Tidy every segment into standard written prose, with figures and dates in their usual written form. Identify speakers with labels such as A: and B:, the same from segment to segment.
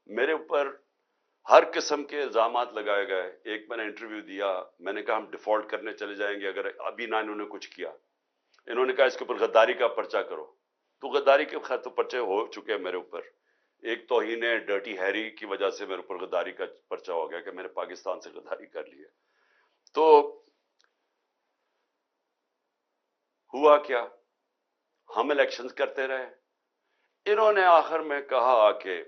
A: میرے اوپر ہر قسم کے الزامات لگائے گئے. ایک میں نے انٹرویو دیا, میں نے کہا ہم ڈیفالٹ کرنے چلے جائیں گے اگر ابھی نہ انہوں نے کچھ کیا. انہوں نے کہا اس کے اوپر غداری کا پرچہ کرو. تو غداری کے خط پرچے ہو چکے ہیں میرے اوپر. ایک توہین ڈرٹی ہیری کی وجہ سے میرے اوپر غداری کا پرچہ ہو گیا کہ میں نے پاکستان سے غداری کر لی ہے. تو ہوا کیا, ہم الیکشنز کرتے رہے. انہوں نے آخر میں کہا کہ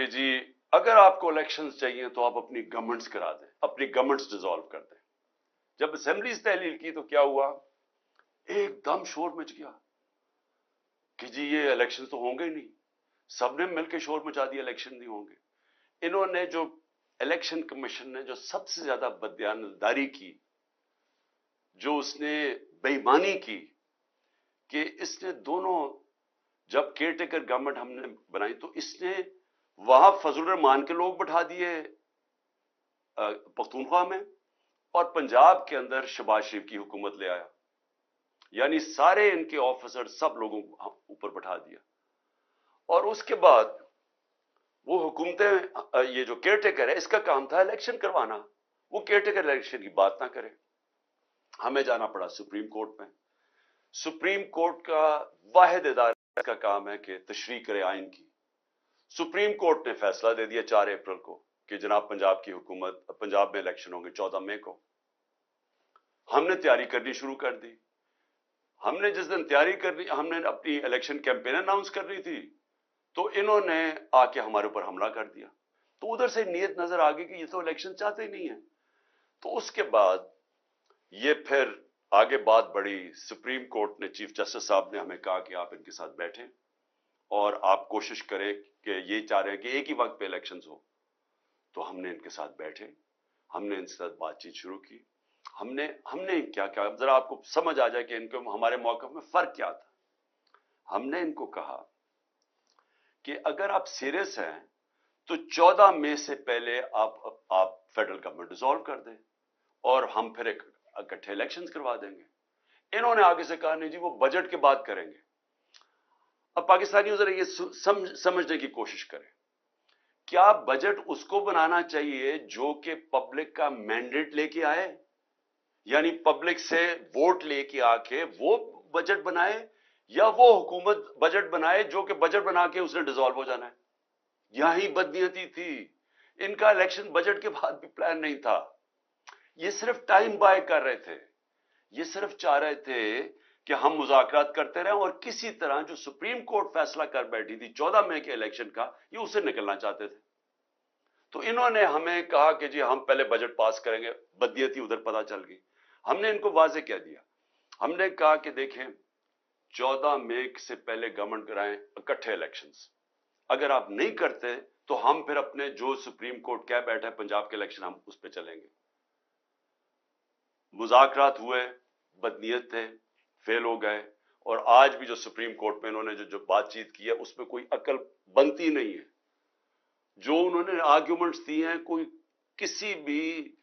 A: جی اگر آپ کو الیکشنز چاہیے تو آپ اپنی گورنمنٹس کرا دیں, اپنی گورنمنٹس ڈیزالو کر دیں. جب اسمبلیز تحلیل کی تو کیا ہوا, ایک دم شور مچ گیا کہ جی یہ الیکشن تو ہوں گے ہی نہیں. سب نے مل کے شور مچا دیا الیکشن نہیں ہوں گے. انہوں نے جو الیکشن کمیشن نے جو سب سے زیادہ بددیانتداری کی, جو اس نے بے ایمانی کی, کہ اس نے دونوں, جب کیئر ٹیکر گورنمنٹ ہم نے بنائی تو اس نے وہاں فضل الرحمان کے لوگ بٹھا دیے پختونخوا میں, اور پنجاب کے اندر شہباز شریف کی حکومت لے آیا. یعنی سارے ان کے آفیسر سب لوگوں کو اوپر بٹھا دیا. اور اس کے بعد وہ حکومتیں, یہ جو کیئر ٹیکر ہے اس کا کام تھا الیکشن کروانا, وہ کیئر ٹیکر الیکشن کی بات نہ کرے. ہمیں جانا پڑا سپریم کورٹ میں. سپریم کورٹ کا واحد ادارہ کا کام ہے کہ تشریح کرے آئین کی. سپریم کورٹ نے فیصلہ دے دیا 4 اپریل کو کہ جناب پنجاب کی حکومت, پنجاب میں الیکشن ہوں گے 14 مئی کو. ہم نے تیاری کرنی شروع کر دی. ہم نے جس دن تیاری کرنی, ہم نے اپنی الیکشن کیمپین اناؤنس کرنی تھی, تو انہوں نے آ کے ہمارے اوپر حملہ کر دیا. تو ادھر سے نیت نظر آ گئی کہ یہ تو الیکشن چاہتے ہی نہیں ہیں. تو اس کے بعد یہ پھر آگے بات بڑھی. سپریم کورٹ نے, چیف جسٹس صاحب نے ہمیں کہا کہ آپ ان کے ساتھ بیٹھیں اور آپ کوشش کریں کہ یہ چاہ رہے ہیں کہ ایک ہی وقت پہ الیکشنز ہو. تو ہم نے ان کے ساتھ بیٹھے, ہم نے ان کے ساتھ بات چیت شروع کی. ہم نے کیا کیا, ذرا آپ کو سمجھ آ جائے کہ ان کو ہمارے موقف میں فرق کیا تھا. ہم نے ان کو کہا کہ اگر آپ سیریس ہیں تو 14 مئی سے پہلے آپ فیڈرل گورنمنٹ ڈیزالو کر دیں اور ہم پھر اکٹھے الیکشنز کروا دیں گے. انہوں نے آگے سے کہا نہیں جی وہ بجٹ کے بعد کریں گے. اب پاکستانیوں ذرا یہ سمجھنے کی کوشش کریں, کیا بجٹ اس کو بنانا چاہیے جو کہ پبلک کا مینڈیٹ لے کے آئے, یعنی پبلک سے ووٹ لے کے آ کے وہ بجٹ بنائے, یا وہ حکومت بجٹ بنائے جو کہ بجٹ بنا کے اس نے ڈیزالو ہو جانا ہے؟ یہی بدنیتی تھی. ان کا الیکشن بجٹ کے بعد بھی پلان نہیں تھا. یہ صرف ٹائم بائی کر رہے تھے. یہ صرف چاہ رہے تھے کہ ہم مذاکرات کرتے رہیں, اور کسی طرح جو سپریم کورٹ فیصلہ کر بیٹھی تھی 14 مئی کے الیکشن کا, یہ اسے نکلنا چاہتے تھے. تو انہوں نے ہمیں کہا کہ جی ہم پہلے بجٹ پاس کریں گے. بدنیتی ادھر پتہ چل گئی. ہم نے ان کو واضح کہہ دیا, ہم نے کہا کہ دیکھیں 14 مئی سے پہلے گورنمنٹ کرائیں اکٹھے الیکشنز. اگر آپ نہیں کرتے تو ہم پھر اپنے جو سپریم کورٹ کہہ بیٹھے پنجاب کے الیکشن ہم اس پہ چلیں گے. مذاکرات ہوئے, بدنیت تھے, فیل ہو گئے. اور آج بھی جو سپریم کورٹ میں انہوں نے جو بات چیت کی ہے اس میں کوئی عقل بنتی نہیں ہے. جو انہوں نے آرگیومنٹس دی ہیں, کوئی کسی بھی,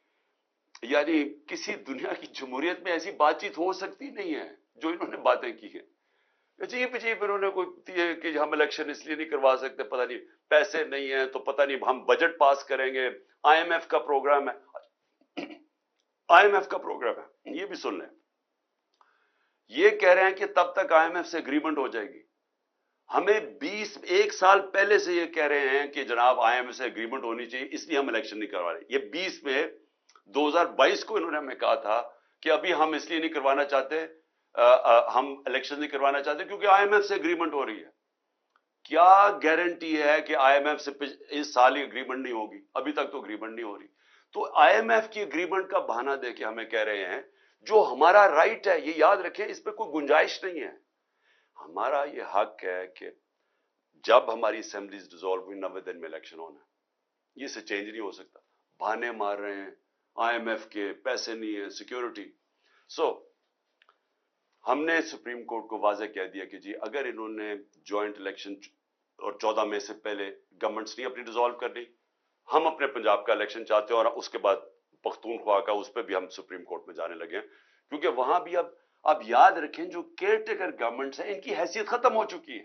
A: یعنی کسی دنیا کی جمہوریت میں ایسی بات چیت ہو سکتی نہیں ہے جو انہوں نے باتیں کی ہیں. عجیب انہوں نے کوئی کہ ہم الیکشن اس لیے نہیں کروا سکتے, پتہ نہیں پیسے نہیں ہیں, تو پتہ نہیں ہم بجٹ پاس کریں گے. آئی ایم ایف کا پروگرام ہے, آئی ایم ایف کا پروگرام ہے, یہ بھی سن لیں. یہ کہہ رہے ہیں کہ تب تک آئی ایم ایف سے اگریمنٹ ہو جائے گی. ہمیں 1 سال پہلے سے یہ کہہ رہے ہیں کہ جناب آئی ایم ایف سے اگریمنٹ ہونی چاہیے, اس لیے ہم الیکشن نہیں کروا رہے. یہ 20 میں 2022 کو انہوں نے ہمیں کہا تھا کہ ابھی ہم اس لیے نہیں کروانا چاہتے, ہم الیکشن نہیں کروانا چاہتے کیونکہ آئی ایم ایف سے اگریمنٹ ہو رہی ہے. کیا گارنٹی ہے کہ آئی ایم ایف سے اس سال ہی اگریمنٹ نہیں ہوگی؟ ابھی تک تو اگریمنٹ نہیں ہو رہی. تو آئی ایم ایف کی اگریمنٹ کا بہانہ دے کے ہمیں کہہ رہے ہیں جو ہمارا رائٹ ہے, یہ یاد رکھیں, اس پہ کوئی گنجائش نہیں ہے. ہمارا یہ حق ہے کہ جب ہماری اسمبلیز ڈیزالو ہوئی 90 دن میں الیکشن ہونا ہے. یہ سے چینج نہیں ہو سکتا. بہانے مار رہے ہیں آئی ایم ایف کے, پیسے نہیں ہیں, سیکیورٹی. ہم نے سپریم کورٹ کو واضح کہہ دیا کہ جی اگر انہوں نے جوائنٹ الیکشن اور 14 مئی سے پہلے گورنمنٹس نہیں اپنی ڈیزالو کرنی, ہم اپنے پنجاب کا الیکشن چاہتے ہیں, اور اس کے بعد پختونخوا کا, اس پہ بھی ہم سپریم کورٹ میں جانے لگے ہیں. کیونکہ وہاں بھی اب یاد رکھیں جو کیئر ٹیکر گورنمنٹس ہیں ان کی حیثیت ختم ہو چکی ہے.